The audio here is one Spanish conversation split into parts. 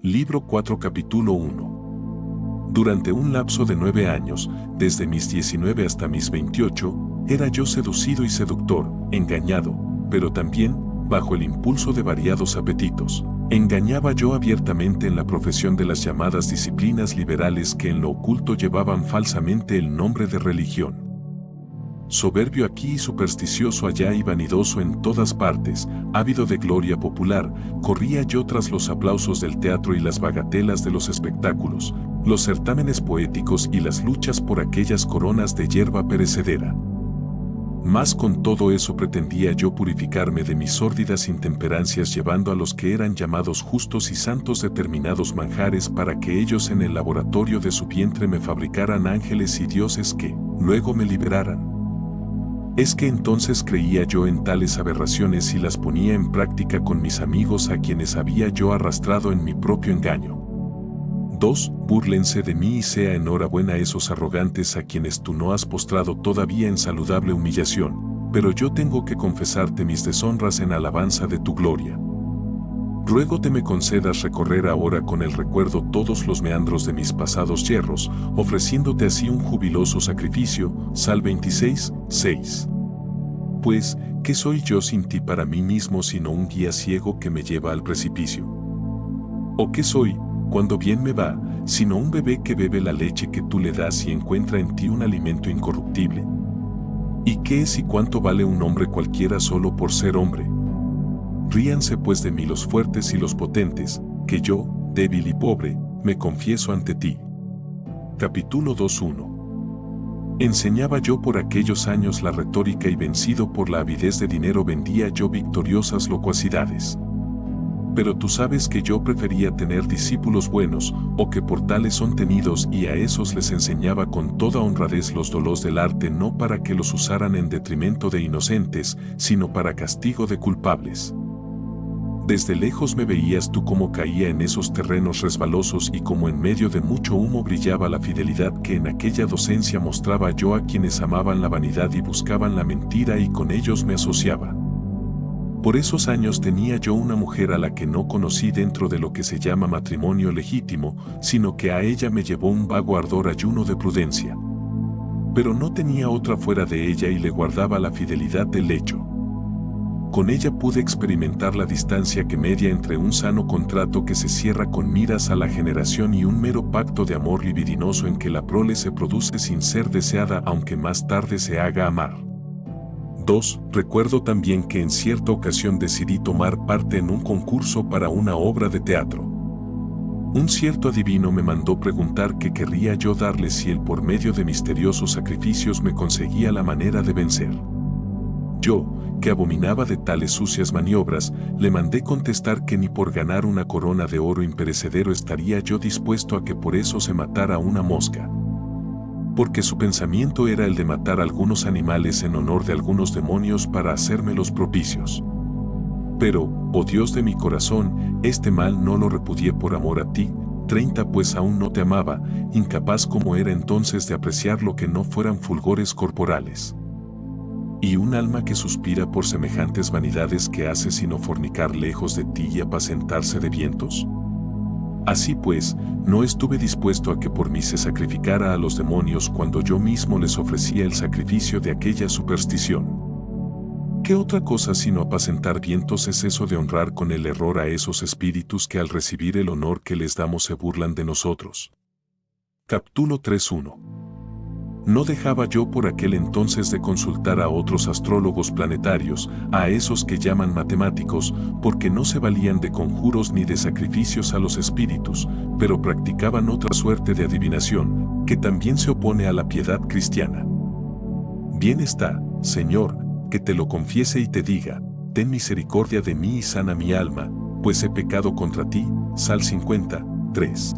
Libro 4 Capítulo 1. Durante un lapso de 9 años, desde mis 19 hasta mis 28, era yo seducido y seductor, engañado, pero también, bajo el impulso de variados apetitos, engañaba yo abiertamente en la profesión de las llamadas disciplinas liberales que en lo oculto llevaban falsamente el nombre de religión. Soberbio aquí y supersticioso allá y vanidoso en todas partes, ávido de gloria popular, corría yo tras los aplausos del teatro y las bagatelas de los espectáculos, los certámenes poéticos y las luchas por aquellas coronas de hierba perecedera. Mas con todo eso pretendía yo purificarme de mis sórdidas intemperancias llevando a los que eran llamados justos y santos determinados manjares para que ellos en el laboratorio de su vientre me fabricaran ángeles y dioses que, luego me liberaran. Es que entonces creía yo en tales aberraciones y las ponía en práctica con mis amigos a quienes había yo arrastrado en mi propio engaño. 2. Búrlense de mí y sea enhorabuena esos arrogantes a quienes tú no has postrado todavía en saludable humillación, pero yo tengo que confesarte mis deshonras en alabanza de tu gloria. Ruego te me concedas recorrer ahora con el recuerdo todos los meandros de mis pasados yerros, ofreciéndote así un jubiloso sacrificio. Sal 26, 6. Pues, ¿qué soy yo sin ti para mí mismo sino un guía ciego que me lleva al precipicio? ¿O qué soy, cuando bien me va, sino un bebé que bebe la leche que tú le das y encuentra en ti un alimento incorruptible? ¿Y qué es y cuánto vale un hombre cualquiera solo por ser hombre? Ríanse pues de mí los fuertes y los potentes, que yo, débil y pobre, me confieso ante ti. Capítulo 2:1. Enseñaba yo por aquellos años la retórica y vencido por la avidez de dinero vendía yo victoriosas locuacidades. Pero tú sabes que yo prefería tener discípulos buenos, o que por tales son tenidos y a esos les enseñaba con toda honradez los dolos del arte no para que los usaran en detrimento de inocentes, sino para castigo de culpables. Desde lejos me veías tú como caía en esos terrenos resbalosos y como en medio de mucho humo brillaba la fidelidad que en aquella docencia mostraba yo a quienes amaban la vanidad y buscaban la mentira y con ellos me asociaba. Por esos años tenía yo una mujer a la que no conocí dentro de lo que se llama matrimonio legítimo, sino que a ella me llevó un vago ardor ayuno de prudencia. Pero no tenía otra fuera de ella y le guardaba la fidelidad del lecho. Con ella pude experimentar la distancia que media entre un sano contrato que se cierra con miras a la generación y un mero pacto de amor libidinoso en que la prole se produce sin ser deseada aunque más tarde se haga amar. 2. Recuerdo también que en cierta ocasión decidí tomar parte en un concurso para una obra de teatro. Un cierto adivino me mandó preguntar qué querría yo darle si él por medio de misteriosos sacrificios me conseguía la manera de vencer. Yo, que abominaba de tales sucias maniobras, le mandé contestar que ni por ganar una corona de oro imperecedero estaría yo dispuesto a que por eso se matara una mosca. Porque su pensamiento era el de matar algunos animales en honor de algunos demonios para hacérmelos propicios. Pero, oh Dios de mi corazón, este mal no lo repudié por amor a ti. 30 Pues aún no te amaba, incapaz como era entonces de apreciar lo que no fueran fulgores corporales. Y un alma que suspira por semejantes vanidades que hace sino fornicar lejos de ti y apacentarse de vientos. Así pues, no estuve dispuesto a que por mí se sacrificara a los demonios cuando yo mismo les ofrecía el sacrificio de aquella superstición. ¿Qué otra cosa sino apacentar vientos es eso de honrar con el error a esos espíritus que al recibir el honor que les damos se burlan de nosotros? Capítulo 3:1. No dejaba yo por aquel entonces de consultar a otros astrólogos planetarios, a esos que llaman matemáticos, porque no se valían de conjuros ni de sacrificios a los espíritus, pero practicaban otra suerte de adivinación, que también se opone a la piedad cristiana. Bien está, Señor, que te lo confiese y te diga, ten misericordia de mí y sana mi alma, pues he pecado contra ti. Sal 50, 3.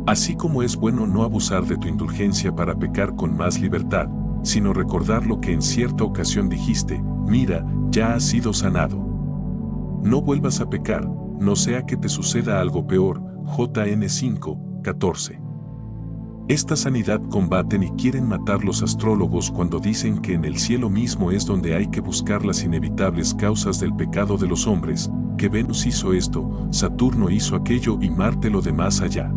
Así como es bueno no abusar de tu indulgencia para pecar con más libertad, sino recordar lo que en cierta ocasión dijiste, mira, ya has sido sanado. No vuelvas a pecar, no sea que te suceda algo peor. JN 5, 14. Esta sanidad combaten y quieren matar los astrólogos cuando dicen que en el cielo mismo es donde hay que buscar las inevitables causas del pecado de los hombres, que Venus hizo esto, Saturno hizo aquello y Marte lo de más allá.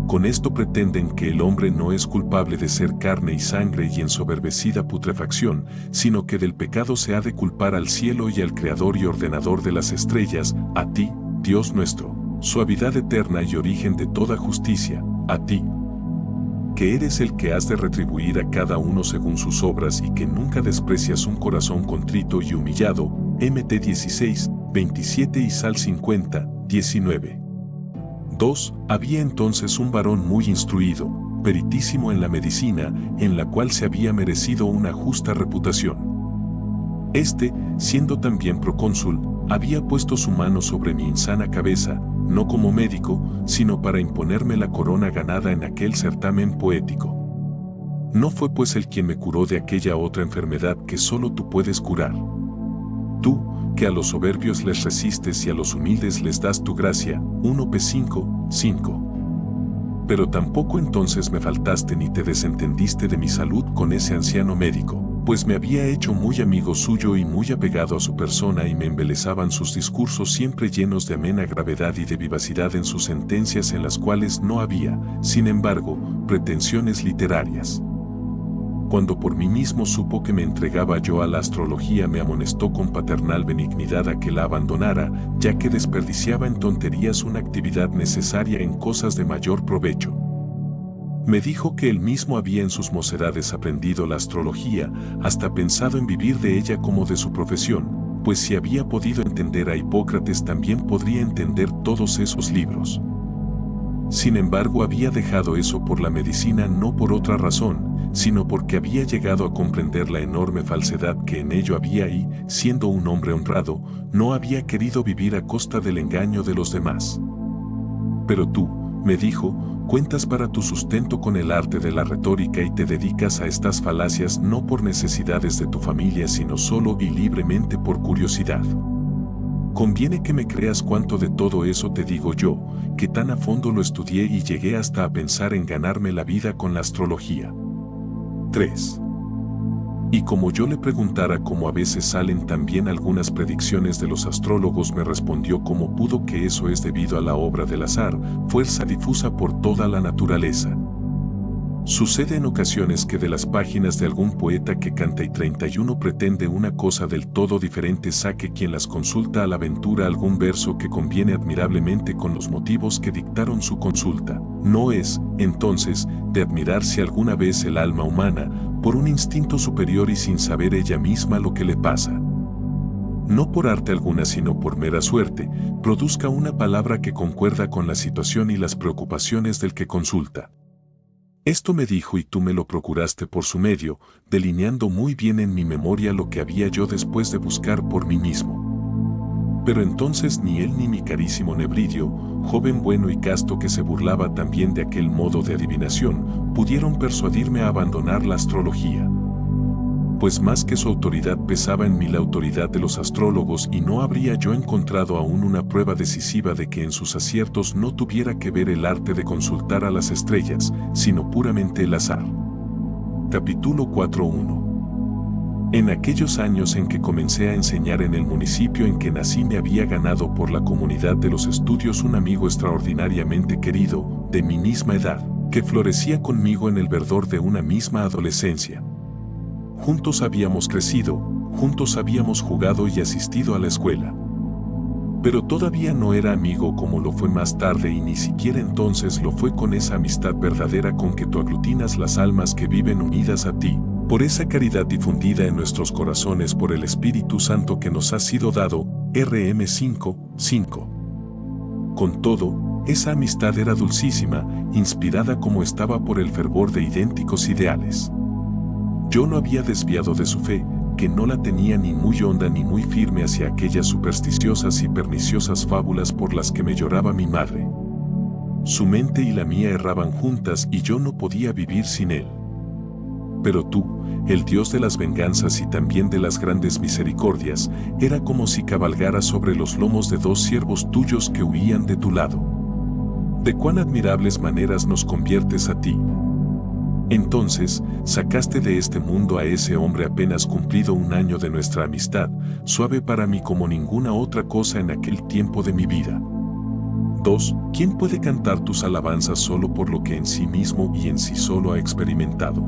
Con esto pretenden que el hombre no es culpable de ser carne y sangre y ensoberbecida putrefacción, sino que del pecado se ha de culpar al cielo y al Creador y ordenador de las estrellas, a ti, Dios nuestro, suavidad eterna y origen de toda justicia, a ti, que eres el que has de retribuir a cada uno según sus obras y que nunca desprecias un corazón contrito y humillado. Mt 16, 27 y Sal 50, 19. 2. Había entonces un varón muy instruido, peritísimo en la medicina, en la cual se había merecido una justa reputación. Este, siendo también procónsul, había puesto su mano sobre mi insana cabeza, no como médico, sino para imponerme la corona ganada en aquel certamen poético. No fue pues él quien me curó de aquella otra enfermedad que solo tú puedes curar. Tú, que a los soberbios les resistes y a los humildes les das tu gracia. 1 P 5, 5. Pero tampoco entonces me faltaste ni te desentendiste de mi salud con ese anciano médico, pues me había hecho muy amigo suyo y muy apegado a su persona y me embelezaban sus discursos siempre llenos de amena gravedad y de vivacidad en sus sentencias en las cuales no había, sin embargo, pretensiones literarias. Cuando por mí mismo supo que me entregaba yo a la astrología me amonestó con paternal benignidad a que la abandonara, ya que desperdiciaba en tonterías una actividad necesaria en cosas de mayor provecho. Me dijo que él mismo había en sus mocedades aprendido la astrología, hasta pensado en vivir de ella como de su profesión, pues si había podido entender a Hipócrates también podría entender todos esos libros. Sin embargo, había dejado eso por la medicina no por otra razón, sino porque había llegado a comprender la enorme falsedad que en ello había y, siendo un hombre honrado, no había querido vivir a costa del engaño de los demás. Pero tú, me dijo, cuentas para tu sustento con el arte de la retórica y te dedicas a estas falacias no por necesidades de tu familia sino solo y libremente por curiosidad. Conviene que me creas cuánto de todo eso te digo yo, que tan a fondo lo estudié y llegué hasta a pensar en ganarme la vida con la astrología. 3. Y como yo le preguntara cómo a veces salen también algunas predicciones de los astrólogos, me respondió como pudo que eso es debido a la obra del azar, fuerza difusa por toda la naturaleza. Sucede en ocasiones que de las páginas de algún poeta que canta y 31 pretende una cosa del todo diferente saque quien las consulta a la aventura algún verso que conviene admirablemente con los motivos que dictaron su consulta. No es, entonces, de admirar si alguna vez el alma humana, por un instinto superior y sin saber ella misma lo que le pasa, no por arte alguna sino por mera suerte, produzca una palabra que concuerda con la situación y las preocupaciones del que consulta. Esto me dijo y tú me lo procuraste por su medio, delineando muy bien en mi memoria lo que había yo después de buscar por mí mismo. Pero entonces ni él ni mi carísimo Nebridio, joven bueno y casto que se burlaba también de aquel modo de adivinación, pudieron persuadirme a abandonar la astrología. Pues más que su autoridad pesaba en mí la autoridad de los astrólogos y no habría yo encontrado aún una prueba decisiva de que en sus aciertos no tuviera que ver el arte de consultar a las estrellas, sino puramente el azar. Capítulo 4.1. En aquellos años en que comencé a enseñar en el municipio en que nací me había ganado por la comunidad de los estudios un amigo extraordinariamente querido, de mi misma edad, que florecía conmigo en el verdor de una misma adolescencia. Juntos habíamos crecido, juntos habíamos jugado y asistido a la escuela. Pero todavía no era amigo como lo fue más tarde y ni siquiera entonces lo fue con esa amistad verdadera con que tú aglutinas las almas que viven unidas a ti, por esa caridad difundida en nuestros corazones por el Espíritu Santo que nos ha sido dado. RM 5:5. Con todo, esa amistad era dulcísima, inspirada como estaba por el fervor de idénticos ideales. Yo no había desviado de su fe, que no la tenía ni muy honda ni muy firme hacia aquellas supersticiosas y perniciosas fábulas por las que me lloraba mi madre. Su mente y la mía erraban juntas y yo no podía vivir sin él. Pero tú, el Dios de las venganzas y también de las grandes misericordias, era como si cabalgara sobre los lomos de dos siervos tuyos que huían de tu lado. De cuán admirables maneras nos conviertes a ti. Entonces, sacaste de este mundo a ese hombre apenas cumplido 1 año de nuestra amistad, suave para mí como ninguna otra cosa en aquel tiempo de mi vida. 2. ¿Quién puede cantar tus alabanzas solo por lo que en sí mismo y en sí solo ha experimentado?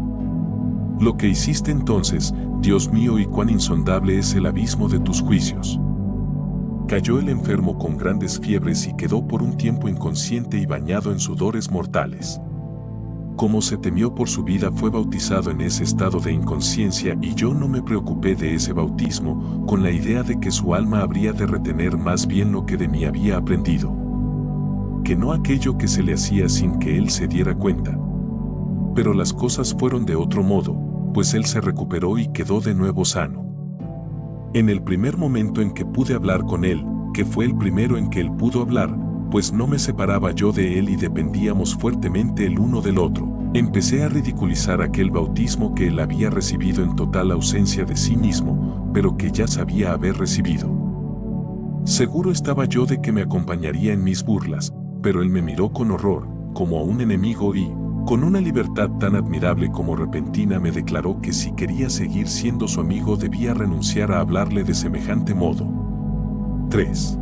Lo que hiciste entonces, Dios mío, y cuán insondable es el abismo de tus juicios. Cayó el enfermo con grandes fiebres y quedó por un tiempo inconsciente y bañado en sudores mortales. Como se temió por su vida, fue bautizado en ese estado de inconsciencia, y yo no me preocupé de ese bautismo, con la idea de que su alma habría de retener más bien lo que de mí había aprendido, que no aquello que se le hacía sin que él se diera cuenta. Pero las cosas fueron de otro modo, pues él se recuperó y quedó de nuevo sano. En el primer momento en que pude hablar con él, que fue el primero en que él pudo hablar, pues no me separaba yo de él y dependíamos fuertemente el uno del otro, empecé a ridiculizar aquel bautismo que él había recibido en total ausencia de sí mismo, pero que ya sabía haber recibido. Seguro estaba yo de que me acompañaría en mis burlas, pero él me miró con horror, como a un enemigo, y, con una libertad tan admirable como repentina, me declaró que si quería seguir siendo su amigo debía renunciar a hablarle de semejante modo. 3.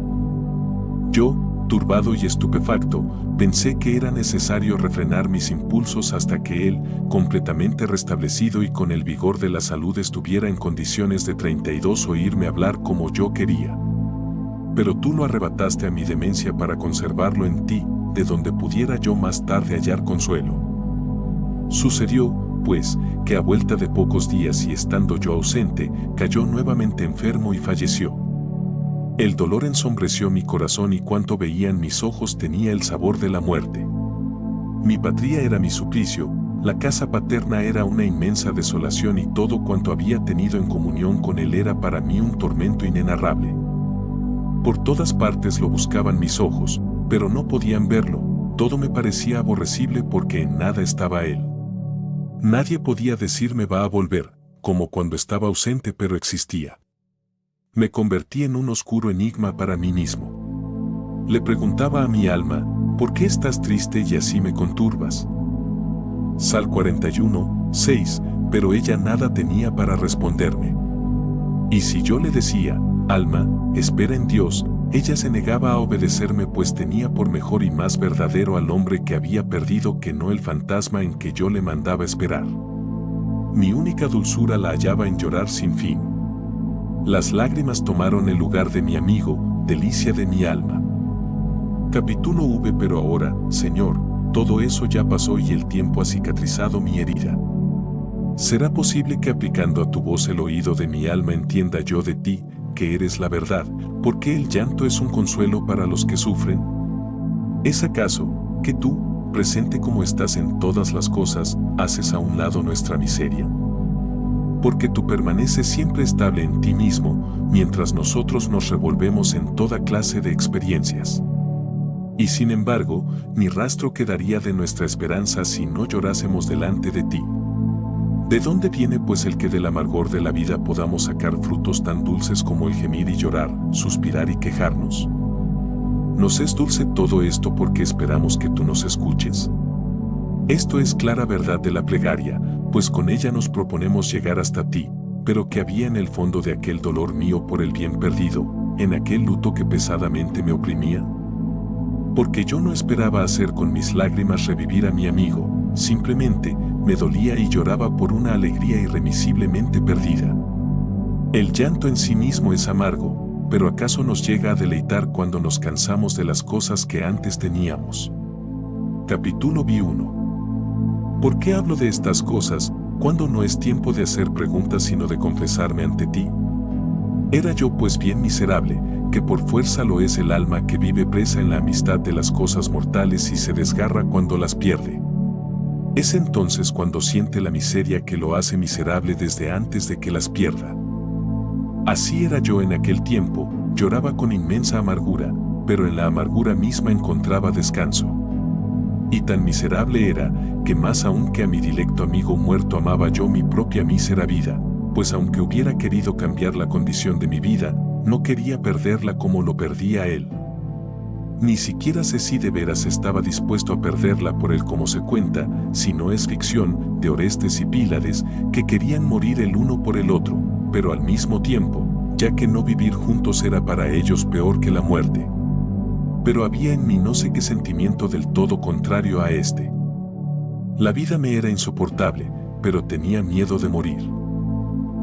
Yo, turbado y estupefacto, pensé que era necesario refrenar mis impulsos hasta que él, completamente restablecido y con el vigor de la salud, estuviera en condiciones de 32 oírme hablar como yo quería. Pero tú lo arrebataste a mi demencia para conservarlo en ti, de donde pudiera yo más tarde hallar consuelo. Sucedió, pues, que a vuelta de pocos días y estando yo ausente, cayó nuevamente enfermo y falleció. El dolor ensombreció mi corazón y cuanto veía en mis ojos tenía el sabor de la muerte. Mi patria era mi suplicio, la casa paterna era una inmensa desolación y todo cuanto había tenido en comunión con él era para mí un tormento inenarrable. Por todas partes lo buscaban mis ojos, pero no podían verlo, todo me parecía aborrecible porque en nada estaba él. Nadie podía decirme va a volver, como cuando estaba ausente, pero existía. Me convertí en un oscuro enigma para mí mismo. Le preguntaba a mi alma, ¿por qué estás triste y así me conturbas? Sal 41, 6, pero ella nada tenía para responderme. Y si yo le decía, alma, espera en Dios, ella se negaba a obedecerme, pues tenía por mejor y más verdadero al hombre que había perdido que no el fantasma en que yo le mandaba esperar. Mi única dulzura la hallaba en llorar sin fin. Las lágrimas tomaron el lugar de mi amigo, delicia de mi alma. Capítulo V. Pero ahora, Señor, todo eso ya pasó y el tiempo ha cicatrizado mi herida. ¿Será posible que aplicando a tu voz el oído de mi alma entienda yo de ti, que eres la verdad, porque el llanto es un consuelo para los que sufren? ¿Es acaso que tú, presente como estás en todas las cosas, haces a un lado nuestra miseria? Porque tú permaneces siempre estable en ti mismo, mientras nosotros nos revolvemos en toda clase de experiencias. Y sin embargo, ni rastro quedaría de nuestra esperanza si no llorásemos delante de ti. ¿De dónde viene pues el que del amargor de la vida podamos sacar frutos tan dulces como el gemir y llorar, suspirar y quejarnos? Nos es dulce todo esto porque esperamos que tú nos escuches. Esto es clara verdad de la plegaria, pues con ella nos proponemos llegar hasta ti, pero que había en el fondo de aquel dolor mío por el bien perdido, en aquel luto que pesadamente me oprimía. Porque yo no esperaba hacer con mis lágrimas revivir a mi amigo, simplemente me dolía y lloraba por una alegría irremisiblemente perdida. El llanto en sí mismo es amargo, pero ¿acaso nos llega a deleitar cuando nos cansamos de las cosas que antes teníamos? Capítulo 1. ¿Por qué hablo de estas cosas, cuando no es tiempo de hacer preguntas sino de confesarme ante ti? Era yo pues bien miserable, que por fuerza lo es el alma que vive presa en la amistad de las cosas mortales y se desgarra cuando las pierde. Es entonces cuando siente la miseria que lo hace miserable desde antes de que las pierda. Así era yo en aquel tiempo, lloraba con inmensa amargura, pero en la amargura misma encontraba descanso. Y tan miserable era, que más aún que a mi dilecto amigo muerto amaba yo mi propia mísera vida, pues aunque hubiera querido cambiar la condición de mi vida, no quería perderla como lo perdía él. Ni siquiera sé si de veras estaba dispuesto a perderla por el como se cuenta, si no es ficción, de Orestes y Pílades, que querían morir el uno por el otro, pero al mismo tiempo, ya que no vivir juntos era para ellos peor que la muerte. Pero había en mí no sé qué sentimiento del todo contrario a este. La vida me era insoportable, pero tenía miedo de morir.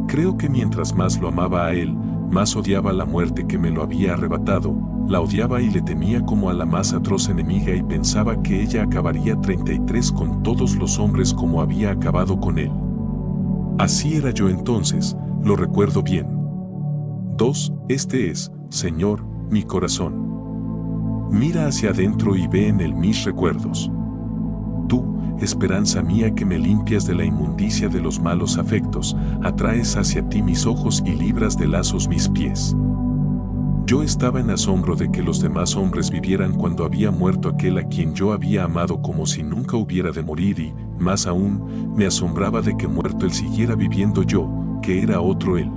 Creo que mientras más lo amaba a él, más odiaba la muerte que me lo había arrebatado, la odiaba y le temía como a la más atroz enemiga y pensaba que ella acabaría 33 con todos los hombres como había acabado con él. Así era yo entonces, lo recuerdo bien. 2. Este es, Señor, mi corazón. Mira hacia adentro y ve en él mis recuerdos. Tú, esperanza mía que me limpias de la inmundicia de los malos afectos, atraes hacia ti mis ojos y libras de lazos mis pies. Yo estaba en asombro de que los demás hombres vivieran cuando había muerto aquel a quien yo había amado como si nunca hubiera de morir y, más aún, me asombraba de que muerto él siguiera viviendo yo, que era otro él.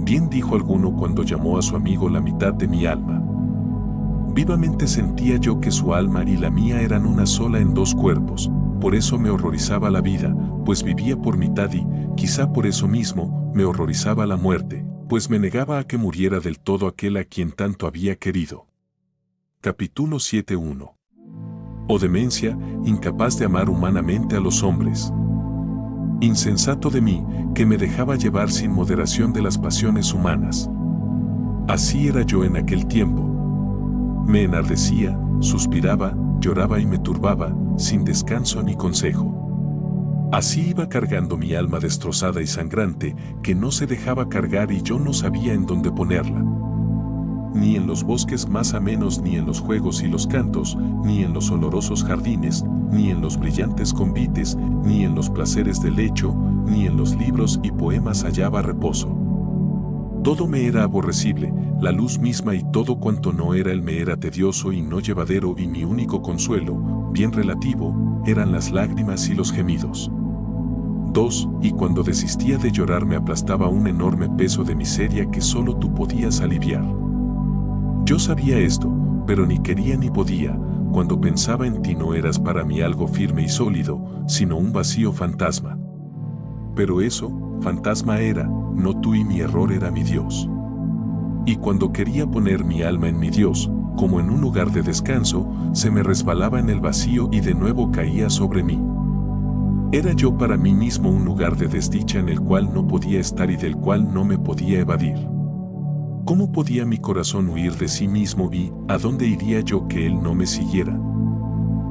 Bien dijo alguno cuando llamó a su amigo la mitad de mi alma. Vivamente sentía yo que su alma y la mía eran una sola en dos cuerpos, por eso me horrorizaba la vida, pues vivía por mitad y, quizá por eso mismo, me horrorizaba la muerte, pues me negaba a que muriera del todo aquel a quien tanto había querido. Capítulo 7:1. Oh demencia, incapaz de amar humanamente a los hombres. Insensato de mí, que me dejaba llevar sin moderación de las pasiones humanas. Así era yo en aquel tiempo. Me enardecía, suspiraba, lloraba y me turbaba, sin descanso ni consejo. Así iba cargando mi alma destrozada y sangrante, que no se dejaba cargar y yo no sabía en dónde ponerla. Ni en los bosques más amenos, ni en los juegos y los cantos, ni en los olorosos jardines, ni en los brillantes convites, ni en los placeres del lecho, ni en los libros y poemas hallaba reposo. Todo me era aborrecible, la luz misma y todo cuanto no era él me era tedioso y no llevadero y mi único consuelo, bien relativo, eran las lágrimas y los gemidos. 2. Y cuando desistía de llorar me aplastaba un enorme peso de miseria que solo tú podías aliviar. Yo sabía esto, pero ni quería ni podía, cuando pensaba en ti no eras para mí algo firme y sólido, sino un vacío fantasma. Pero eso, fantasma era, no tú y mi error era mi Dios. Y cuando quería poner mi alma en mi Dios, como en un lugar de descanso, se me resbalaba en el vacío y de nuevo caía sobre mí. Era yo para mí mismo un lugar de desdicha en el cual no podía estar y del cual no me podía evadir. ¿Cómo podía mi corazón huir de sí mismo y, a dónde iría yo que él no me siguiera?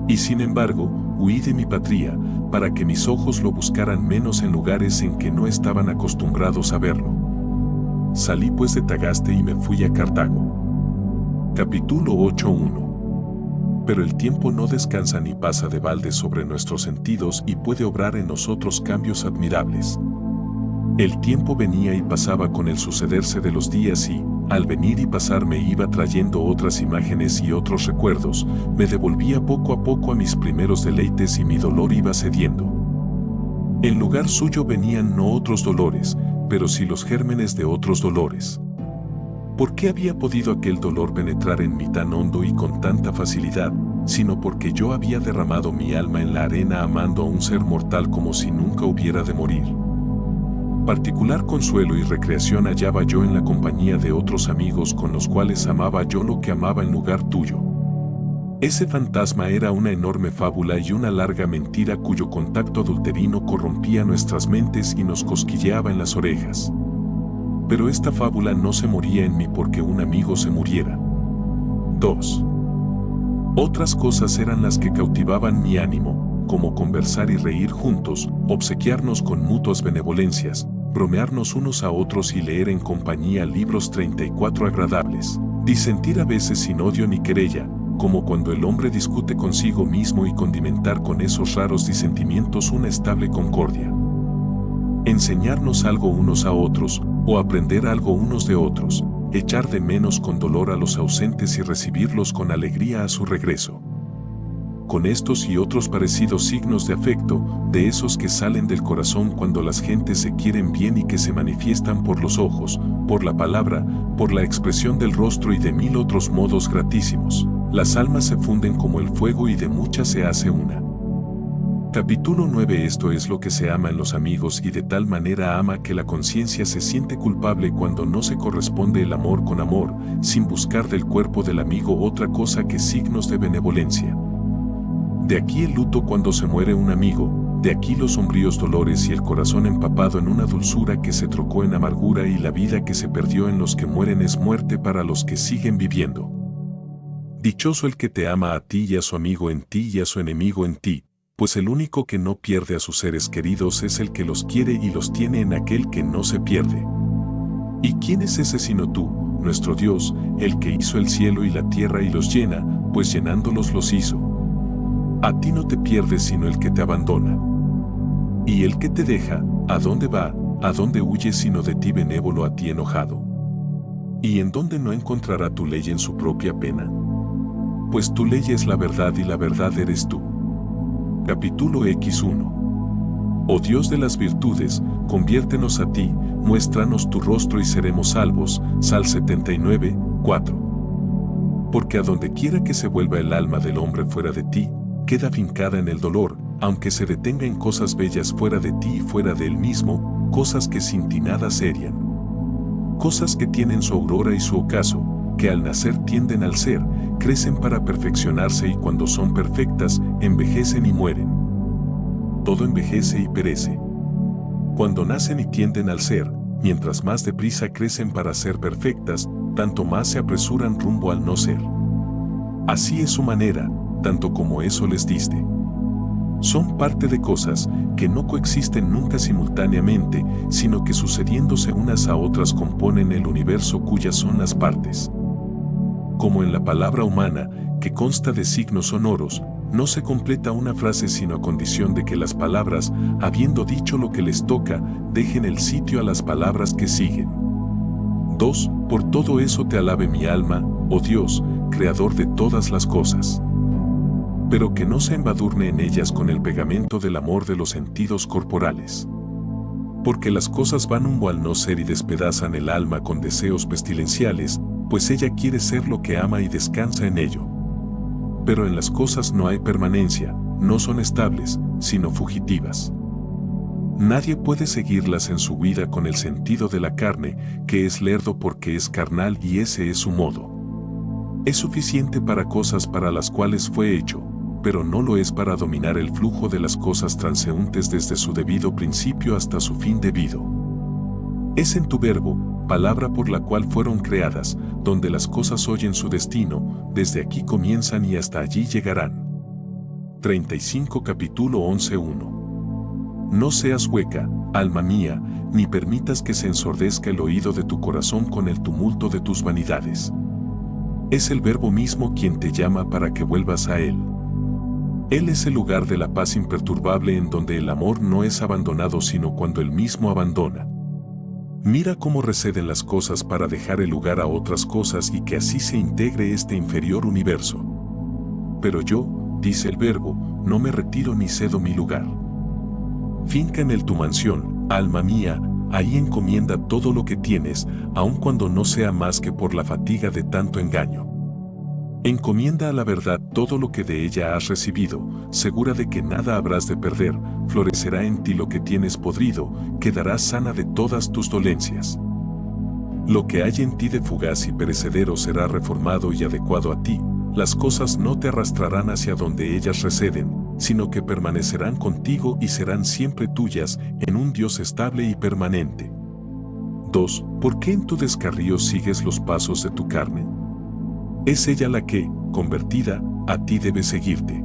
Y sin embargo, huí de mi patria, para que mis ojos lo buscaran menos en lugares en que no estaban acostumbrados a verlo. Salí pues de Tagaste y me fui a Cartago. Capítulo 8:1. Pero el tiempo no descansa ni pasa de balde sobre nuestros sentidos y puede obrar en nosotros cambios admirables. El tiempo venía y pasaba con el sucederse de los días y, al venir y pasar me iba trayendo otras imágenes y otros recuerdos, me devolvía poco a poco a mis primeros deleites y mi dolor iba cediendo. En lugar suyo venían no otros dolores, pero sí los gérmenes de otros dolores. ¿Por qué había podido aquel dolor penetrar en mí tan hondo y con tanta facilidad, sino porque yo había derramado mi alma en la arena amando a un ser mortal como si nunca hubiera de morir? Particular consuelo y recreación hallaba yo en la compañía de otros amigos con los cuales amaba yo lo que amaba en lugar tuyo. Ese fantasma era una enorme fábula y una larga mentira cuyo contacto adulterino corrompía nuestras mentes y nos cosquilleaba en las orejas. Pero esta fábula no se moría en mí porque un amigo se muriera. 2. Otras cosas eran las que cautivaban mi ánimo, como conversar y reír juntos, obsequiarnos con mutuas benevolencias, bromearnos unos a otros y leer en compañía libros 34 agradables, disentir a veces sin odio ni querella, como cuando el hombre discute consigo mismo y condimentar con esos raros disentimientos una estable concordia. Enseñarnos algo unos a otros, o aprender algo unos de otros, echar de menos con dolor a los ausentes y recibirlos con alegría a su regreso. Con estos y otros parecidos signos de afecto, de esos que salen del corazón cuando las gentes se quieren bien y que se manifiestan por los ojos, por la palabra, por la expresión del rostro y de mil otros modos gratísimos, las almas se funden como el fuego y de muchas se hace una. Capítulo 9. Esto es lo que se ama en los amigos y de tal manera ama que la conciencia se siente culpable cuando no se corresponde el amor con amor, sin buscar del cuerpo del amigo otra cosa que signos de benevolencia. De aquí el luto cuando se muere un amigo, de aquí los sombríos dolores y el corazón empapado en una dulzura que se trocó en amargura y la vida que se perdió en los que mueren es muerte para los que siguen viviendo. Dichoso el que te ama a ti y a su amigo en ti y a su enemigo en ti, pues el único que no pierde a sus seres queridos es el que los quiere y los tiene en aquel que no se pierde. ¿Y quién es ese sino tú, nuestro Dios, el que hizo el cielo y la tierra y los llena, pues llenándolos los hizo? A ti no te pierdes sino el que te abandona. Y el que te deja, ¿a dónde va, a dónde huye sino de ti benévolo a ti enojado? ¿Y en dónde no encontrará tu ley en su propia pena? Pues tu ley es la verdad y la verdad eres tú. Capítulo X1. Oh Dios de las virtudes, conviértenos a ti, muéstranos tu rostro y seremos salvos. Sal 79, 4. Porque a donde quiera que se vuelva el alma del hombre fuera de ti, queda fincada en el dolor, aunque se detenga en cosas bellas fuera de ti y fuera de él mismo, cosas que sin ti nada serían. Cosas que tienen su aurora y su ocaso, que al nacer tienden al ser, crecen para perfeccionarse y cuando son perfectas, envejecen y mueren. Todo envejece y perece. Cuando nacen y tienden al ser, mientras más deprisa crecen para ser perfectas, tanto más se apresuran rumbo al no ser. Así es su manera, tanto como eso les diste. Son parte de cosas que no coexisten nunca simultáneamente, sino que sucediéndose unas a otras componen el universo cuyas son las partes. Como en la palabra humana, que consta de signos sonoros, no se completa una frase sino a condición de que las palabras, habiendo dicho lo que les toca, dejen el sitio a las palabras que siguen. 2. Por todo eso te alabe mi alma, oh Dios, creador de todas las cosas. Pero que no se embadurne en ellas con el pegamento del amor de los sentidos corporales. Porque las cosas van rumbo al no ser y despedazan el alma con deseos pestilenciales, pues ella quiere ser lo que ama y descansa en ello. Pero en las cosas no hay permanencia, no son estables, sino fugitivas. Nadie puede seguirlas en su vida con el sentido de la carne, que es lerdo porque es carnal y ese es su modo. Es suficiente para cosas para las cuales fue hecho, pero no lo es para dominar el flujo de las cosas transeúntes desde su debido principio hasta su fin debido. Es en tu verbo, palabra por la cual fueron creadas, donde las cosas oyen su destino, desde aquí comienzan y hasta allí llegarán. 35 Capítulo 11:1. No seas hueca, alma mía, ni permitas que se ensordezca el oído de tu corazón con el tumulto de tus vanidades. Es el verbo mismo quien te llama para que vuelvas a él. Él es el lugar de la paz imperturbable en donde el amor no es abandonado sino cuando él mismo abandona. Mira cómo receden las cosas para dejar el lugar a otras cosas y que así se integre este inferior universo. Pero yo, dice el verbo, no me retiro ni cedo mi lugar. Finca en él tu mansión, alma mía, ahí encomienda todo lo que tienes, aun cuando no sea más que por la fatiga de tanto engaño. Encomienda a la verdad todo lo que de ella has recibido, segura de que nada habrás de perder, florecerá en ti lo que tienes podrido, quedarás sana de todas tus dolencias. Lo que hay en ti de fugaz y perecedero será reformado y adecuado a ti, las cosas no te arrastrarán hacia donde ellas receden, sino que permanecerán contigo y serán siempre tuyas, en un Dios estable y permanente. 2. ¿Por qué en tu descarrío sigues los pasos de tu carne? Es ella la que, convertida, a ti debe seguirte.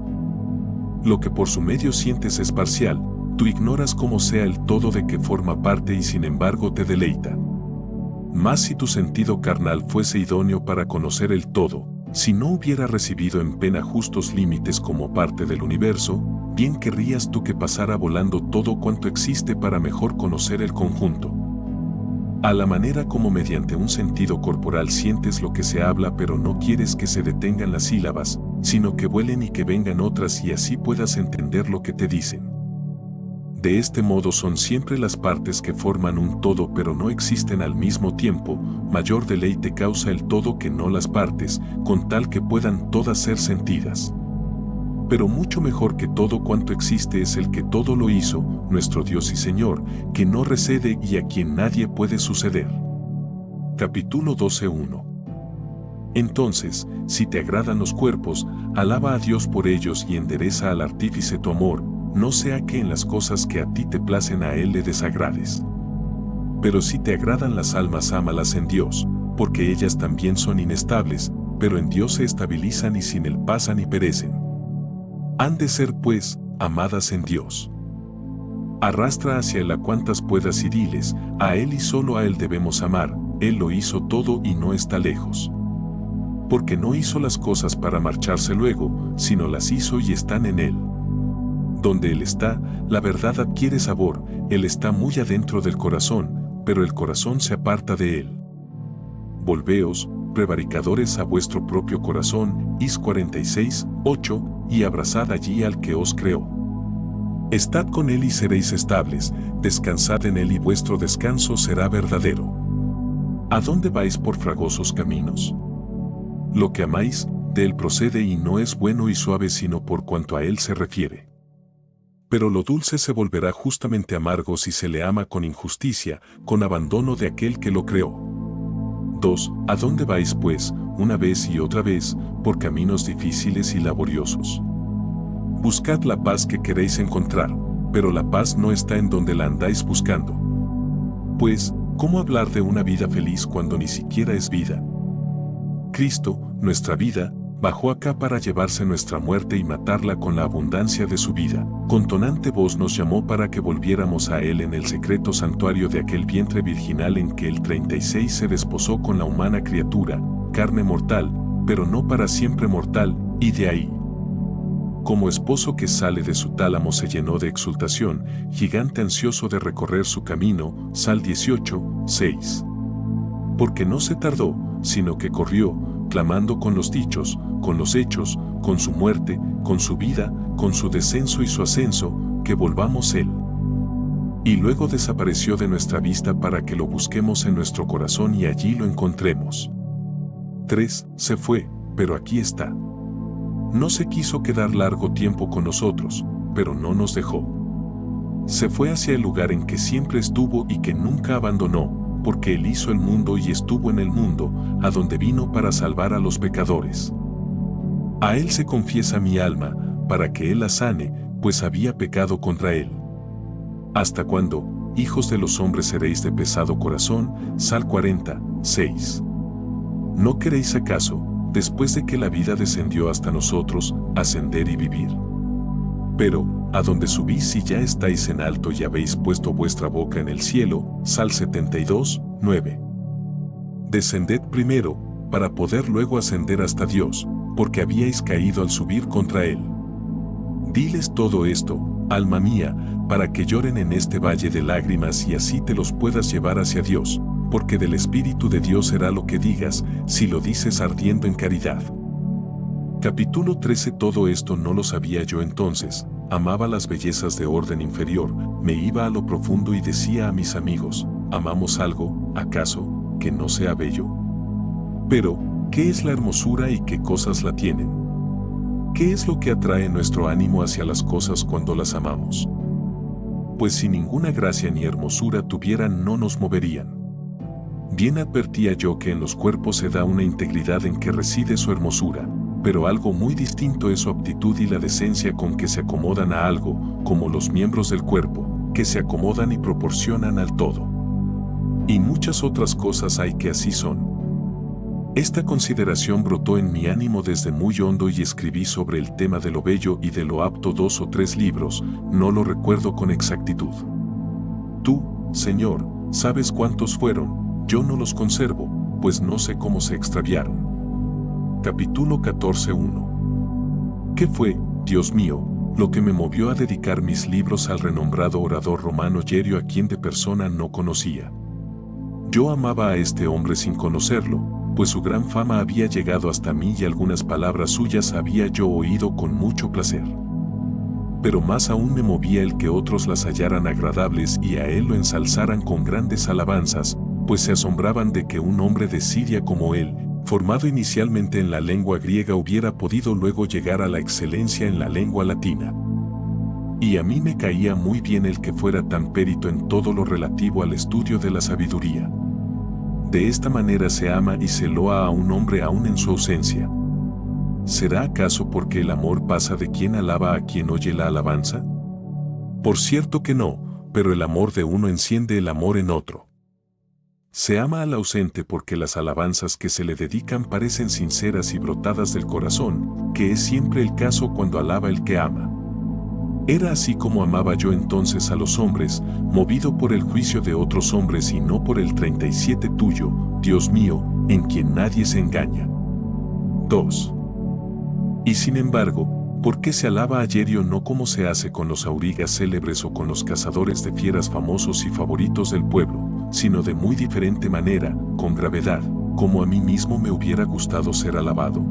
Lo que por su medio sientes es parcial, tú ignoras cómo sea el todo de que forma parte y sin embargo te deleita. Mas si tu sentido carnal fuese idóneo para conocer el todo, si no hubiera recibido en pena justos límites como parte del universo, bien querrías tú que pasara volando todo cuanto existe para mejor conocer el conjunto. A la manera como mediante un sentido corporal sientes lo que se habla pero no quieres que se detengan las sílabas, sino que vuelen y que vengan otras y así puedas entender lo que te dicen. De este modo son siempre las partes que forman un todo pero no existen al mismo tiempo, mayor deleite causa el todo que no las partes, con tal que puedan todas ser sentidas. Pero mucho mejor que todo cuanto existe es el que todo lo hizo, nuestro Dios y Señor, que no recede y a quien nadie puede suceder. Capítulo 12:1. Entonces, si te agradan los cuerpos, alaba a Dios por ellos y endereza al artífice tu amor, no sea que en las cosas que a ti te placen a él le desagrades. Pero si te agradan las almas, ámalas en Dios, porque ellas también son inestables, pero en Dios se estabilizan y sin él pasan y perecen. Han de ser, pues, amadas en Dios. Arrastra hacia él a cuantas puedas y diles, a él y solo a él debemos amar, él lo hizo todo y no está lejos. Porque no hizo las cosas para marcharse luego, sino las hizo y están en él. Donde él está, la verdad adquiere sabor, él está muy adentro del corazón, pero el corazón se aparta de él. Volveos, prevaricadores, a vuestro propio corazón, Is 46:8, y abrazad allí al que os creó. Estad con él y seréis estables, descansad en él y vuestro descanso será verdadero. ¿A dónde vais por fragosos caminos? Lo que amáis, de él procede y no es bueno y suave sino por cuanto a él se refiere. Pero lo dulce se volverá justamente amargo si se le ama con injusticia, con abandono de aquel que lo creó. 2. ¿A dónde vais pues, una vez y otra vez, por caminos difíciles y laboriosos? Buscad la paz que queréis encontrar, pero la paz no está en donde la andáis buscando. Pues, ¿cómo hablar de una vida feliz cuando ni siquiera es vida? Cristo, nuestra vida, bajó acá para llevarse nuestra muerte y matarla con la abundancia de su vida. Con tonante voz nos llamó para que volviéramos a él en el secreto santuario de aquel vientre virginal en que el 36 se desposó con la humana criatura, carne mortal, pero no para siempre mortal, y de ahí. Como esposo que sale de su tálamo se llenó de exultación, gigante ansioso de recorrer su camino, Sal 18:6. Porque no se tardó, sino que corrió, clamando con los dichos, con los hechos, con su muerte, con su vida, con su descenso y su ascenso, que volvamos él. Y luego desapareció de nuestra vista para que lo busquemos en nuestro corazón y allí lo encontremos. 3. Se fue, pero aquí está. No se quiso quedar largo tiempo con nosotros, pero no nos dejó. Se fue hacia el lugar en que siempre estuvo y que nunca abandonó, porque él hizo el mundo y estuvo en el mundo, a donde vino para salvar a los pecadores. A él se confiesa mi alma, para que él la sane, pues había pecado contra él. ¿Hasta cuándo, hijos de los hombres, seréis de pesado corazón? Sal 40:6. ¿No queréis acaso, después de que la vida descendió hasta nosotros, ascender y vivir? Pero, ¿a dónde subís si ya estáis en alto y habéis puesto vuestra boca en el cielo? Sal 72:9. Descended primero, para poder luego ascender hasta Dios, porque habíais caído al subir contra él. Diles todo esto, alma mía, para que lloren en este valle de lágrimas y así te los puedas llevar hacia Dios, porque del Espíritu de Dios será lo que digas, si lo dices ardiendo en caridad. Capítulo 13. Todo esto no lo sabía yo entonces, amaba las bellezas de orden inferior, me iba a lo profundo y decía a mis amigos, ¿amamos algo, acaso, que no sea bello? Pero, ¿qué es la hermosura y qué cosas la tienen? ¿Qué es lo que atrae nuestro ánimo hacia las cosas cuando las amamos? Pues si ninguna gracia ni hermosura tuvieran no nos moverían. Bien advertía yo que en los cuerpos se da una integridad en que reside su hermosura, pero algo muy distinto es su aptitud y la decencia con que se acomodan a algo, como los miembros del cuerpo, que se acomodan y proporcionan al todo. Y muchas otras cosas hay que así son. Esta consideración brotó en mi ánimo desde muy hondo y escribí sobre el tema de lo bello y de lo apto 2 o 3 libros, no lo recuerdo con exactitud. Tú, Señor, sabes cuántos fueron, yo no los conservo, pues no sé cómo se extraviaron. Capítulo 14:1. ¿Qué fue, Dios mío, lo que me movió a dedicar mis libros al renombrado orador romano Yerio, a quien de persona no conocía? Yo amaba a este hombre sin conocerlo, pues su gran fama había llegado hasta mí y algunas palabras suyas había yo oído con mucho placer. pero más aún me movía el que otros las hallaran agradables y a él lo ensalzaran con grandes alabanzas, pues se asombraban de que un hombre de Siria como él, formado inicialmente en la lengua griega, hubiera podido luego llegar a la excelencia en la lengua latina. Y a mí me caía muy bien el que fuera tan perito en todo lo relativo al estudio de la sabiduría. De esta manera se ama y se loa a un hombre aún en su ausencia. ¿Será acaso porque el amor pasa de quien alaba a quien oye la alabanza? Por cierto que no, pero el amor de uno enciende el amor en otro. Se ama al ausente porque las alabanzas que se le dedican parecen sinceras y brotadas del corazón, que es siempre el caso cuando alaba el que ama. Era así como amaba yo entonces a los hombres, movido por el juicio de otros hombres y no por el 37 tuyo, Dios mío, en quien nadie se engaña. 2. Y sin embargo, ¿por qué se alaba a Yerio no como se hace con los aurigas célebres o con los cazadores de fieras famosos y favoritos del pueblo, sino de muy diferente manera, con gravedad, como a mí mismo me hubiera gustado ser alabado?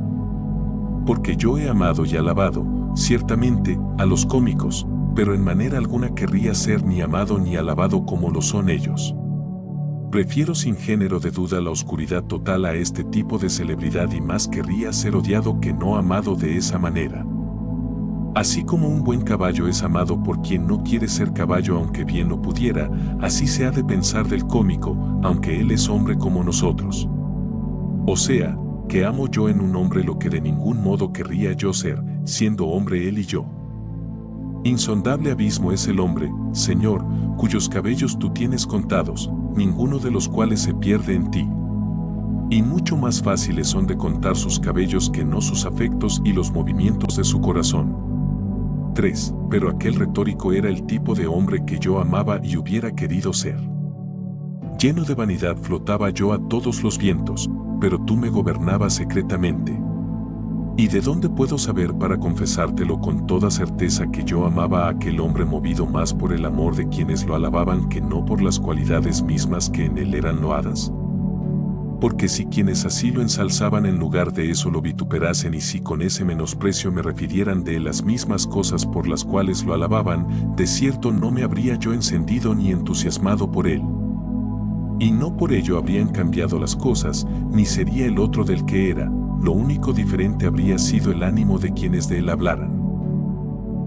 Porque yo he amado y alabado, ciertamente, a los cómicos, pero en manera alguna querría ser ni amado ni alabado como lo son ellos. Prefiero sin género de duda la oscuridad total a este tipo de celebridad y más querría ser odiado que no amado de esa manera. Así como un buen caballo es amado por quien no quiere ser caballo aunque bien lo pudiera, así se ha de pensar del cómico, aunque él es hombre como nosotros. O sea, que amo yo en un hombre lo que de ningún modo querría yo ser, siendo hombre él y yo. Insondable abismo es el hombre, Señor, cuyos cabellos tú tienes contados, ninguno de los cuales se pierde en ti. Y mucho más fáciles son de contar sus cabellos que no sus afectos y los movimientos de su corazón. 3. Pero aquel retórico era el tipo de hombre que yo amaba y hubiera querido ser. Lleno de vanidad flotaba yo a todos los vientos, pero tú me gobernabas secretamente. ¿Y de dónde puedo saber para confesártelo con toda certeza que yo amaba a aquel hombre movido más por el amor de quienes lo alababan que no por las cualidades mismas que en él eran loadas? Porque si quienes así lo ensalzaban en lugar de eso lo vituperasen y si con ese menosprecio me refirieran de él las mismas cosas por las cuales lo alababan, de cierto no me habría yo encendido ni entusiasmado por él. Y no por ello habrían cambiado las cosas, ni sería el otro del que era, lo único diferente habría sido el ánimo de quienes de él hablaran.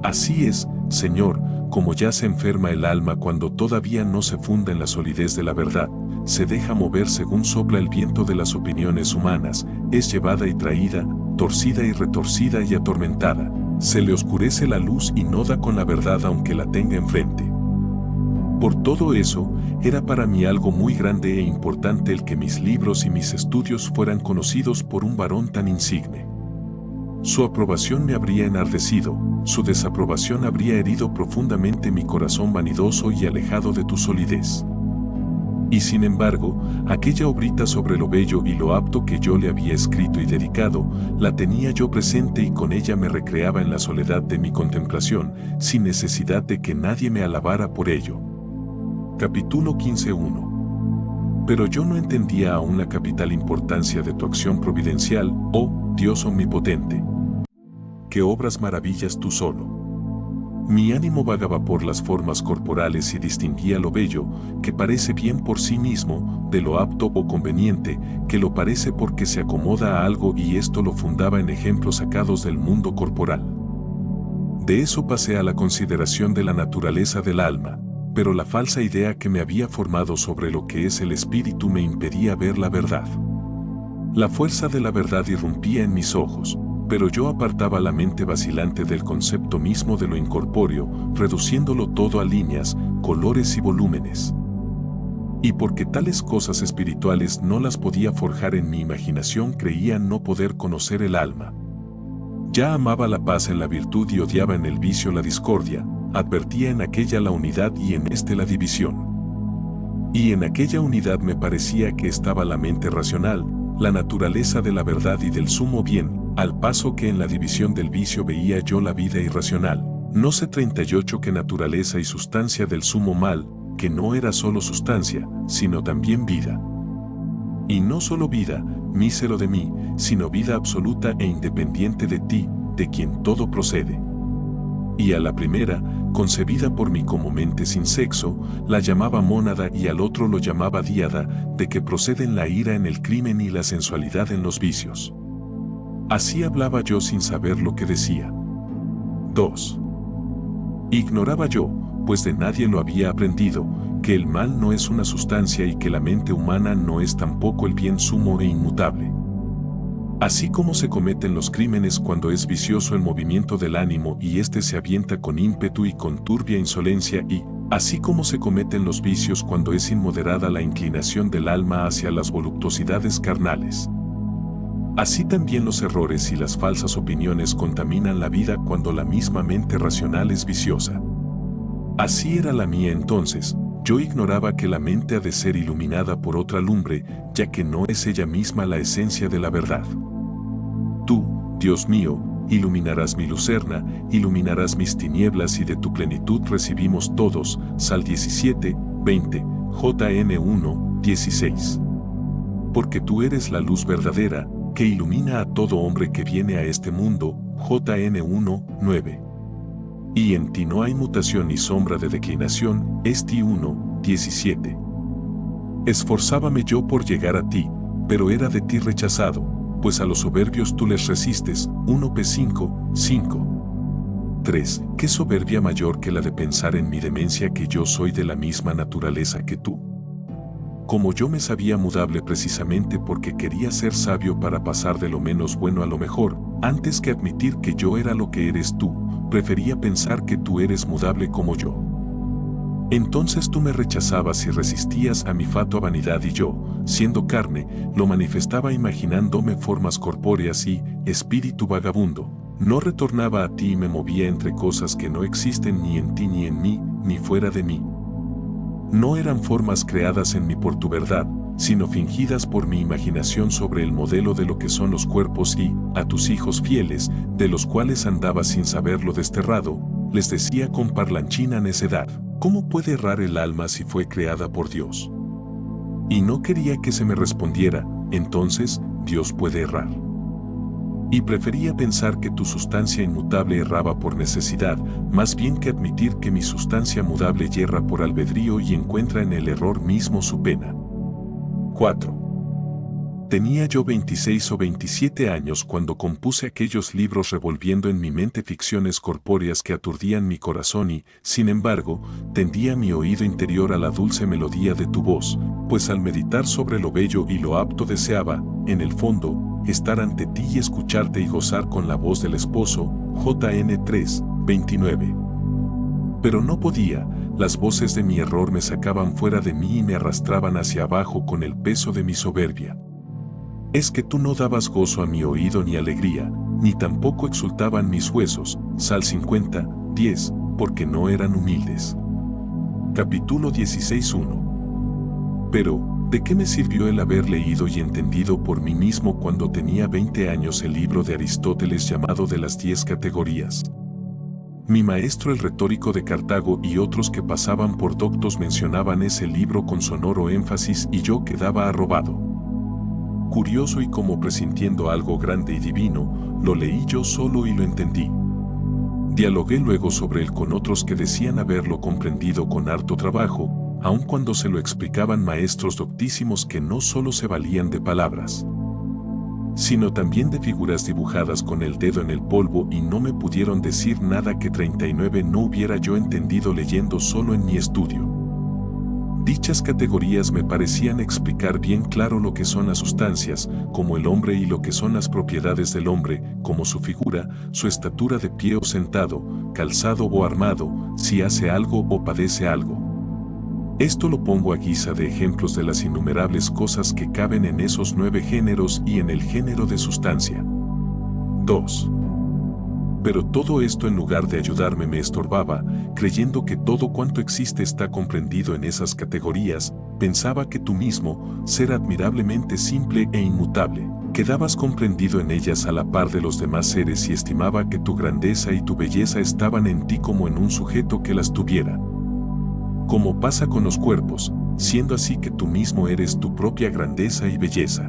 Así es, Señor, como ya se enferma el alma cuando todavía no se funda en la solidez de la verdad, se deja mover según sopla el viento de las opiniones humanas, es llevada y traída, torcida y retorcida y atormentada, se le oscurece la luz y no da con la verdad aunque la tenga enfrente. Por todo eso, era para mí algo muy grande e importante el que mis libros y mis estudios fueran conocidos por un varón tan insigne. Su aprobación me habría enardecido, su desaprobación habría herido profundamente mi corazón vanidoso y alejado de tu solidez. Y sin embargo, aquella obrita sobre lo bello y lo apto que yo le había escrito y dedicado, la tenía yo presente y con ella me recreaba en la soledad de mi contemplación, sin necesidad de que nadie me alabara por ello. Capítulo 15:1. Pero yo no entendía aún la capital importancia de tu acción providencial, oh Dios omnipotente, que obras maravillas tú solo. Mi ánimo vagaba por las formas corporales y distinguía lo bello, que parece bien por sí mismo, de lo apto o conveniente, que lo parece porque se acomoda a algo y esto lo fundaba en ejemplos sacados del mundo corporal. De eso pasé a la consideración de la naturaleza del alma, pero la falsa idea que me había formado sobre lo que es el espíritu me impedía ver la verdad. La fuerza de la verdad irrumpía en mis ojos, pero yo apartaba la mente vacilante del concepto mismo de lo incorpóreo, reduciéndolo todo a líneas, colores y volúmenes. Y porque tales cosas espirituales no las podía forjar en mi imaginación, creía no poder conocer el alma. Ya amaba la paz en la virtud y odiaba en el vicio la discordia, advertía en aquella la unidad y en este la división. Y en aquella unidad me parecía que estaba la mente racional, la naturaleza de la verdad y del sumo bien, al paso que en la división del vicio veía yo la vida irracional. No sé 38 que naturaleza y sustancia del sumo mal, que no era solo sustancia, sino también vida. Y no solo vida, mísero de mí, sino vida absoluta e independiente de ti, de quien todo procede. y a la primera, concebida por mí como mente sin sexo, la llamaba mónada y al otro lo llamaba díada, de que proceden la ira en el crimen y la sensualidad en los vicios. Así hablaba yo sin saber lo que decía. 2. Ignoraba yo, pues de nadie lo había aprendido, que el mal no es una sustancia y que la mente humana no es tampoco el bien sumo e inmutable. Así como se cometen los crímenes cuando es vicioso el movimiento del ánimo y éste se avienta con ímpetu y con turbia insolencia y, así como se cometen los vicios cuando es inmoderada la inclinación del alma hacia las voluptuosidades carnales. Así también los errores y las falsas opiniones contaminan la vida cuando la misma mente racional es viciosa. Así era la mía entonces. Yo ignoraba que la mente ha de ser iluminada por otra lumbre, ya que no es ella misma la esencia de la verdad. Tú, Dios mío, iluminarás mi lucerna, iluminarás mis tinieblas y de tu plenitud recibimos todos. Sal 17, 20, JN 1, 16. Porque tú eres la luz verdadera, que ilumina a todo hombre que viene a este mundo. JN 1, 9. Y en ti no hay mutación ni sombra de declinación. Esti 1, 17. Esforzábame yo por llegar a ti, pero era de ti rechazado, pues a los soberbios tú les resistes. 1p5, 5. 3. ¿Qué soberbia mayor que la de pensar en mi demencia que yo soy de la misma naturaleza que tú? Como yo me sabía mudable precisamente porque quería ser sabio para pasar de lo menos bueno a lo mejor, antes que admitir que yo era lo que eres tú, prefería pensar que tú eres mudable como yo. Entonces tú me rechazabas y resistías a mi fatua vanidad y yo, siendo carne, lo manifestaba imaginándome formas corpóreas y, espíritu vagabundo, no retornaba a ti y me movía entre cosas que no existen ni en ti ni en mí, ni fuera de mí. No eran formas creadas en mí por tu verdad, sino fingidas por mi imaginación sobre el modelo de lo que son los cuerpos y, a tus hijos fieles, de los cuales andaba sin saberlo desterrado, les decía con parlanchina necedad, ¿cómo puede errar el alma si fue creada por Dios? Y no quería que se me respondiera, entonces, Dios puede errar. Y prefería pensar que tu sustancia inmutable erraba por necesidad, más bien que admitir que mi sustancia mudable yerra por albedrío y encuentra en el error mismo su pena. 4. Tenía yo 26 o 27 años cuando compuse aquellos libros revolviendo en mi mente ficciones corpóreas que aturdían mi corazón y, sin embargo, tendía mi oído interior a la dulce melodía de tu voz, pues al meditar sobre lo bello y lo apto deseaba, en el fondo, estar ante ti y escucharte y gozar con la voz del esposo. JN 3, 29. Pero no podía, las voces de mi error me sacaban fuera de mí y me arrastraban hacia abajo con el peso de mi soberbia. Es que tú no dabas gozo a mi oído ni alegría, ni tampoco exultaban mis huesos. Sal 50, 10, porque no eran humildes. Capítulo 16:1. Pero, ¿de qué me sirvió el haber leído y entendido por mí mismo cuando tenía 20 años el libro de Aristóteles llamado de las 10 categorías? Mi maestro el retórico de Cartago y otros que pasaban por doctos mencionaban ese libro con sonoro énfasis y yo quedaba arrobado. Curioso y como presintiendo algo grande y divino, lo leí yo solo y lo entendí. Dialogué luego sobre él con otros que decían haberlo comprendido con harto trabajo, aun cuando se lo explicaban maestros doctísimos que no solo se valían de palabras, sino también de figuras dibujadas con el dedo en el polvo y no me pudieron decir nada que 39 no hubiera yo entendido leyendo solo en mi estudio. Dichas categorías me parecían explicar bien claro lo que son las sustancias, como el hombre y lo que son las propiedades del hombre, como su figura, su estatura de pie o sentado, calzado o armado, si hace algo o padece algo. Esto lo pongo a guisa de ejemplos de las innumerables cosas que caben en esos 9 géneros y en el género de sustancia. 2. Pero todo esto en lugar de ayudarme me estorbaba, creyendo que todo cuanto existe está comprendido en esas categorías, pensaba que tú mismo, ser admirablemente simple e inmutable, quedabas comprendido en ellas a la par de los demás seres y estimaba que tu grandeza y tu belleza estaban en ti como en un sujeto que las tuviera. Como pasa con los cuerpos, siendo así que tú mismo eres tu propia grandeza y belleza.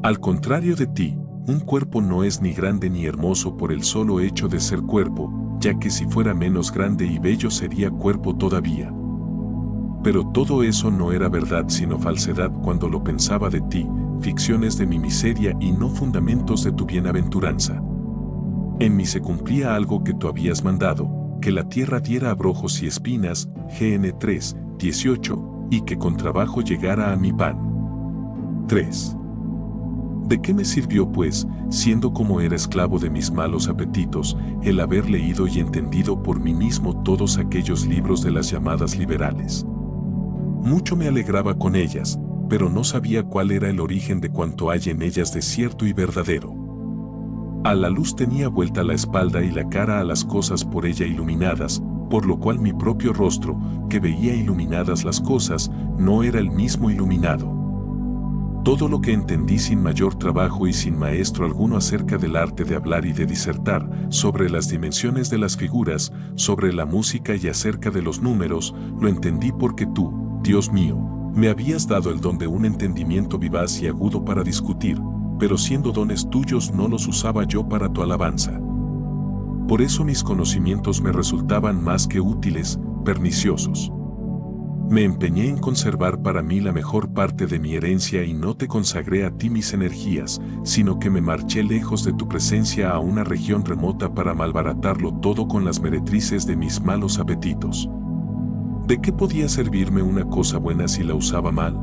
Al contrario de ti, un cuerpo no es ni grande ni hermoso por el solo hecho de ser cuerpo, ya que si fuera menos grande y bello sería cuerpo todavía. Pero todo eso no era verdad sino falsedad cuando lo pensaba de ti, ficciones de mi miseria y no fundamentos de tu bienaventuranza. En mí se cumplía algo que tú habías mandado, que la tierra diera abrojos y espinas, GN 3, 18, y que con trabajo llegara a mi pan. 3. ¿De qué me sirvió pues, siendo como era esclavo de mis malos apetitos, el haber leído y entendido por mí mismo todos aquellos libros de las llamadas liberales? Mucho me alegraba con ellas, pero no sabía cuál era el origen de cuanto hay en ellas de cierto y verdadero. A la luz tenía vuelta la espalda y la cara a las cosas por ella iluminadas, por lo cual mi propio rostro, que veía iluminadas las cosas, no era el mismo iluminado. Todo lo que entendí sin mayor trabajo y sin maestro alguno acerca del arte de hablar y de disertar, sobre las dimensiones de las figuras, sobre la música y acerca de los números, lo entendí porque tú, Dios mío, me habías dado el don de un entendimiento vivaz y agudo para discutir, pero siendo dones tuyos no los usaba yo para tu alabanza. Por eso mis conocimientos me resultaban más que útiles, perniciosos. Me empeñé en conservar para mí la mejor parte de mi herencia y no te consagré a ti mis energías, sino que me marché lejos de tu presencia a una región remota para malbaratarlo todo con las meretrices de mis malos apetitos. ¿De qué podía servirme una cosa buena si la usaba mal?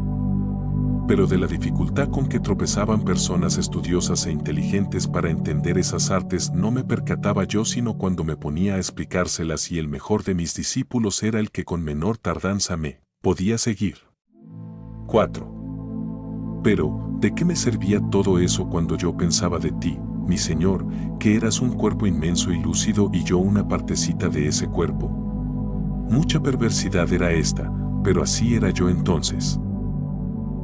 Pero de la dificultad con que tropezaban personas estudiosas e inteligentes para entender esas artes no me percataba yo sino cuando me ponía a explicárselas y el mejor de mis discípulos era el que con menor tardanza me podía seguir. 4. Pero, ¿de qué me servía todo eso cuando yo pensaba de ti, mi Señor, que eras un cuerpo inmenso y lúcido y yo una partecita de ese cuerpo? Mucha perversidad era esta, pero así era yo entonces.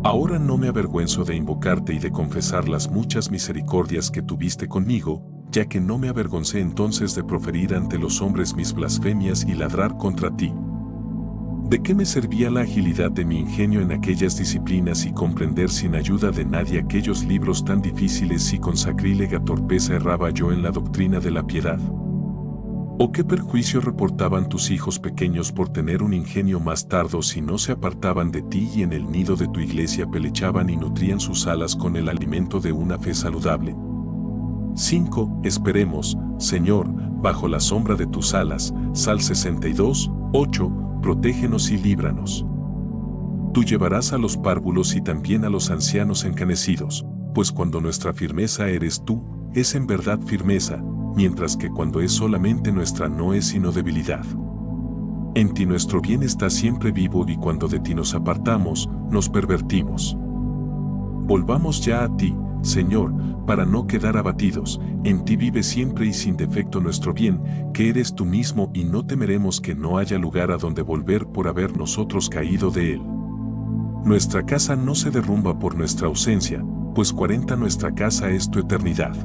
Ahora no me avergüenzo de invocarte y de confesar las muchas misericordias que tuviste conmigo, ya que no me avergoncé entonces de proferir ante los hombres mis blasfemias y ladrar contra ti. ¿De qué me servía la agilidad de mi ingenio en aquellas disciplinas y comprender sin ayuda de nadie aquellos libros tan difíciles si con sacrílega torpeza erraba yo en la doctrina de la piedad? ¿O qué perjuicio reportaban tus hijos pequeños por tener un ingenio más tardo si no se apartaban de ti y en el nido de tu iglesia pelechaban y nutrían sus alas con el alimento de una fe saludable? 5. Esperemos, Señor, bajo la sombra de tus alas, Sal 62, 8, protégenos y líbranos. Tú llevarás a los párvulos y también a los ancianos encanecidos, pues cuando nuestra firmeza eres tú, es en verdad firmeza, mientras que cuando es solamente nuestra no es sino debilidad. En ti nuestro bien está siempre vivo y cuando de ti nos apartamos, nos pervertimos. Volvamos ya a ti, Señor, para no quedar abatidos, en ti vive siempre y sin defecto nuestro bien, que eres tú mismo y no temeremos que no haya lugar a donde volver por haber nosotros caído de él. Nuestra casa no se derrumba por nuestra ausencia, pues 40 nuestra casa es tu eternidad.